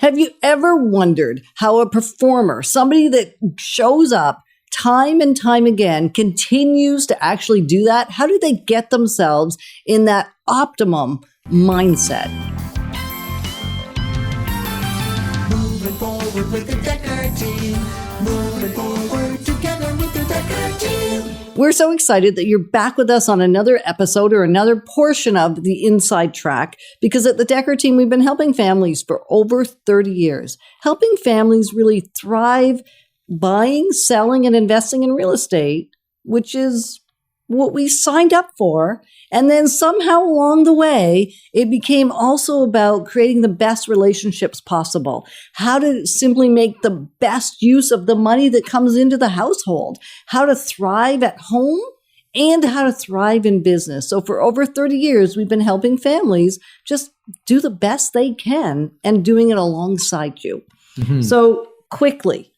Have you ever wondered how a performer, somebody that shows up time and time again, continues to actually do that? How do they get themselves in that optimum mindset? Moving forward with the Dekker Team. Moving forward together with the Dekker Team. We're so excited that you're back with us on another episode or another portion of the Inside Track, because at the Dekker Team, we've been helping families for over 30 years, helping families really thrive buying, selling, and investing in real estate, which is what we signed up for. And then somehow along the way, it became also about creating the best relationships possible, how to simply make the best use of the money that comes into the household, how to thrive at home, and how to thrive in business. So for over 30 years, we've been helping families just do the best they can and doing it alongside you. Mm-hmm. So quickly,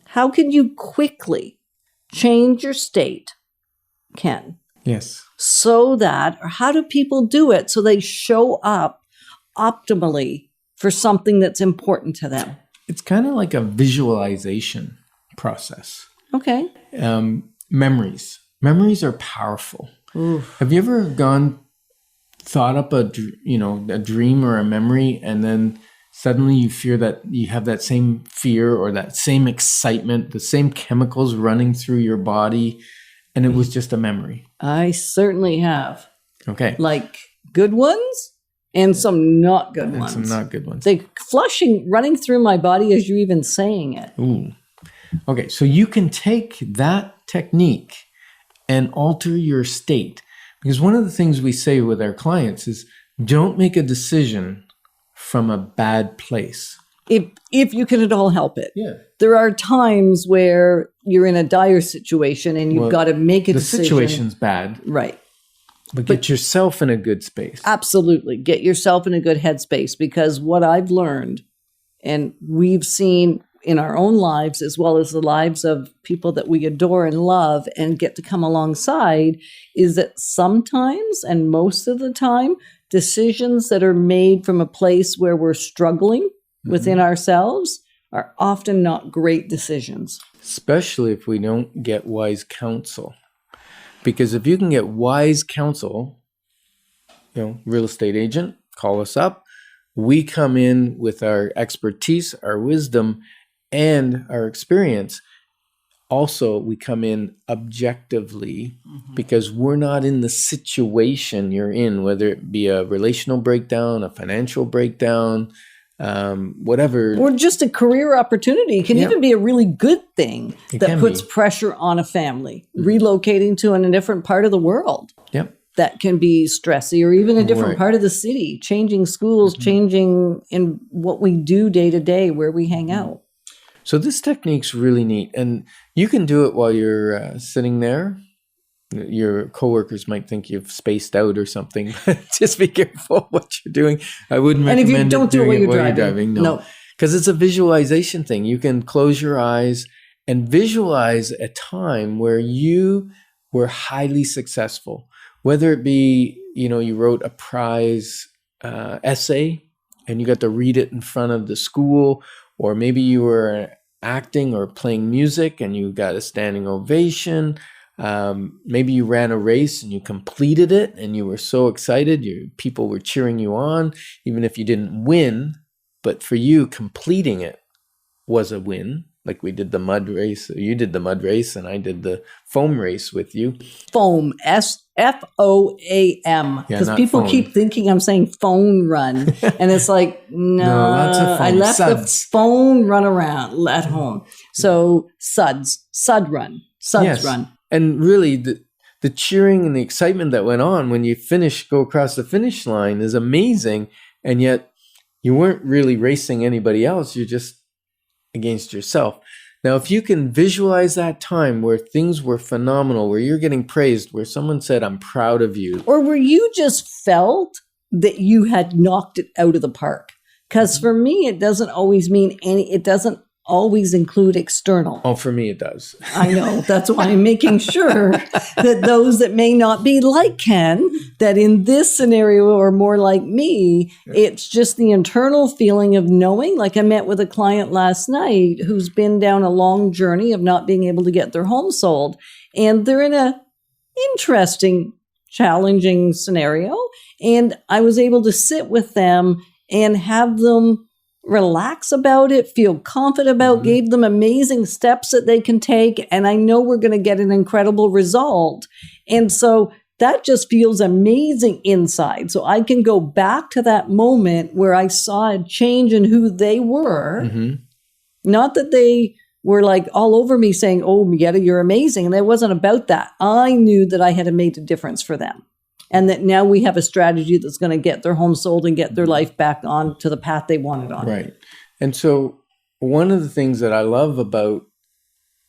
how can you quickly change your state, Ken? Yes. So that, or how do people do it so they show up optimally for something that's important to them? It's kind of like a visualization process. Okay. Memories. Memories are powerful. Oof. Have you ever thought up a dream or a memory, and then suddenly you fear that you have that same fear or that same excitement, the same chemicals running through your body, and it was just a memory? I certainly have. Okay. Like good ones and some not good ones. Some not good ones. They running through my body as you're even saying it. Ooh. Okay, so you can take that technique and alter your state. Because one of the things we say with our clients is, don't make a decision from a bad place. If you can at all help it. Yeah. There are times where you're in a dire situation and you've got to make a decision. The situation's bad. Right. But get yourself in a good space. Absolutely. Get yourself in a good headspace, because what I've learned, and we've seen in our own lives, as well as the lives of people that we adore and love and get to come alongside, is that sometimes, and most of the time, decisions that are made from a place where we're struggling within ourselves are often not great decisions. Especially if we don't get wise counsel. Because if you can get wise counsel, real estate agent, call us up. We come in with our expertise, our wisdom, and our experience. Also, we come in objectively because we're not in the situation you're in, whether it be a relational breakdown, a financial breakdown, whatever. Or just a career opportunity. It can even be a really good thing that puts pressure on a family, relocating to a different part of the world. Yep. That can be stressy, or even a different part of the city, changing schools, changing in what we do day to day, where we hang out. So this technique's really neat, and you can do it while you're sitting there. Your coworkers might think you've spaced out or something. Just be careful what you're doing. I wouldn't recommend it. And if you don't do it while you're driving. No. Because it's a visualization thing. You can close your eyes and visualize a time where you were highly successful. Whether it be, you wrote a prize essay and you got to read it in front of the school, or maybe you were acting or playing music and you got a standing ovation. Maybe you ran a race and you completed it and you were so excited. People were cheering you on, even if you didn't win. But for you, completing it was a win. Like we did the mud race. You did the mud race and I did the foam race with you. Foam, F-O-A-M. Because people keep thinking I'm saying phone run. And it's like, no, lots of foam. I left the phone run around at home. So sud run. And really the cheering and the excitement that went on when you go across the finish line is amazing. And yet you weren't really racing anybody else. You're just against yourself. Now, if you can visualize that time where things were phenomenal, where you're getting praised, where someone said, I'm proud of you. Or where you just felt that you had knocked it out of the park. Because for me, it doesn't always mean it doesn't always include external. Oh, for me, it does. I know. That's why I'm making sure that those that may not be like Ken, that in this scenario are more like me, it's just the internal feeling of knowing. Like I met with a client last night who's been down a long journey of not being able to get their home sold. And they're in a interesting, challenging scenario. And I was able to sit with them and have them relax about it, feel confident about, gave them amazing steps that they can take. And I know we're going to get an incredible result. And so that just feels amazing inside. So I can go back to that moment where I saw a change in who they were. Not that they were like all over me saying, oh, Mietta, you're amazing. And it wasn't about that. I knew that I had made a difference for them. And that now we have a strategy that's going to get their home sold and get their life back on to the path they wanted on. Right. And so one of the things that I love about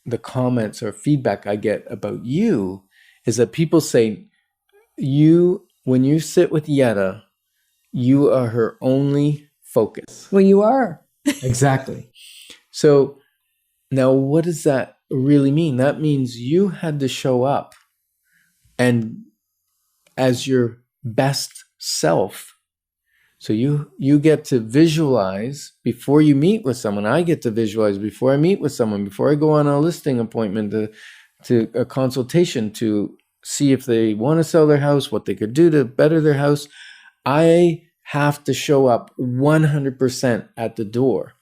the comments or feedback I get about you is that people say, when you sit with Yetta, you are her only focus. Well, you are. Exactly. So now what does that really mean? That means you had to show up and as your best self. So you get to visualize before you meet with someone. I get to visualize before I meet with someone, before I go on a listing appointment to a consultation to see if they want to sell their house, what they could do to better their house. I have to show up 100% at the door.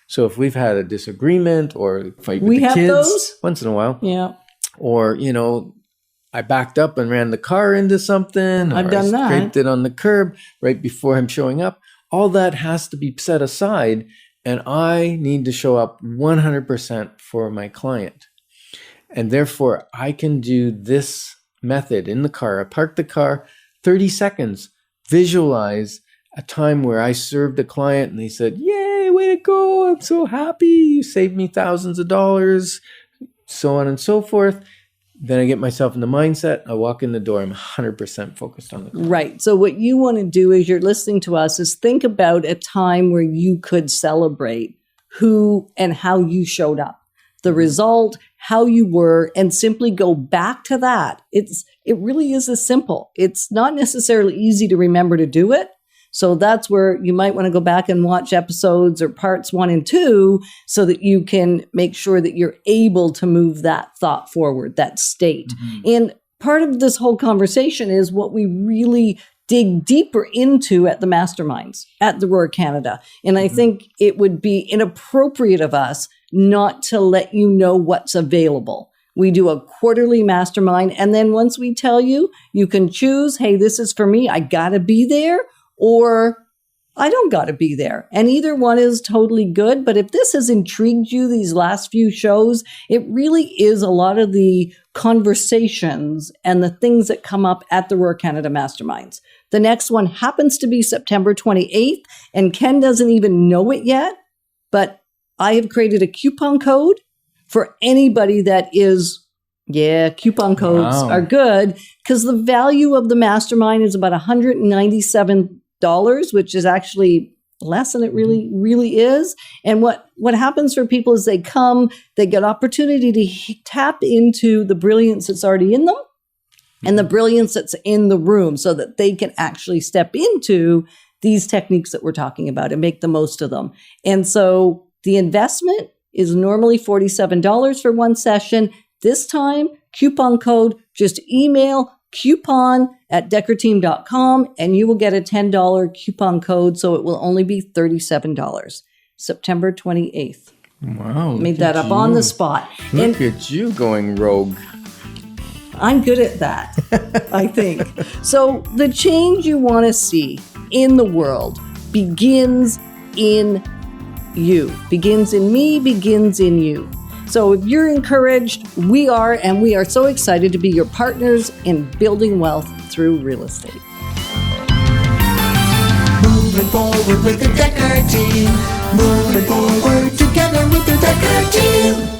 So if we've had a disagreement or fight with the kids those once in a while, yeah, or I backed up and ran the car into something. I've done that. Scraped it on the curb right before I'm showing up. All that has to be set aside, and I need to show up 100% for my client. And therefore, I can do this method in the car. I park the car, 30 seconds, visualize a time where I served a client and they said, yay, way to go. I'm so happy. You saved me thousands of dollars, so on and so forth. Then I get myself in the mindset. I walk in the door. I'm 100% focused on the client. Right. So what you want to do as you're listening to us is think about a time where you could celebrate who and how you showed up, the result, how you were, and simply go back to that. It really is as simple. It's not necessarily easy to remember to do it. So that's where you might want to go back and watch episodes or parts 1 and 2 so that you can make sure that you're able to move that thought forward, that state. And part of this whole conversation is what we really dig deeper into at the masterminds at the Roar Canada. And I think it would be inappropriate of us not to let you know what's available. We do a quarterly mastermind. And then once we tell you, you can choose, hey, this is for me. I got to be there. Or I don't got to be there. And either one is totally good. But if this has intrigued you, these last few shows, it really is a lot of the conversations and the things that come up at the Roar Canada Masterminds. The next one happens to be September 28th, and Ken doesn't even know it yet. But I have created a coupon code for anybody that is, coupon codes are good because the value of the mastermind is about $197, which is actually less than it really is. And what happens for people is they come, they get opportunity to tap into the brilliance that's already in them and the brilliance that's in the room so that they can actually step into these techniques that we're talking about and make the most of them. And so the investment is normally $47 for one session. This time, coupon code, just email coupon@DekkerTeam.com and you will get a $10 coupon code. So it will only be $37. September 28th. Wow. Made that up on the spot. Look at you going rogue. I'm good at that, I think. So the change you want to see in the world begins in you. Begins in me, begins in you. So if you're encouraged, we are, and we are so excited to be your partners in building wealth through real estate. Moving forward with the Dekker Team. Moving forward together with the Dekker Team.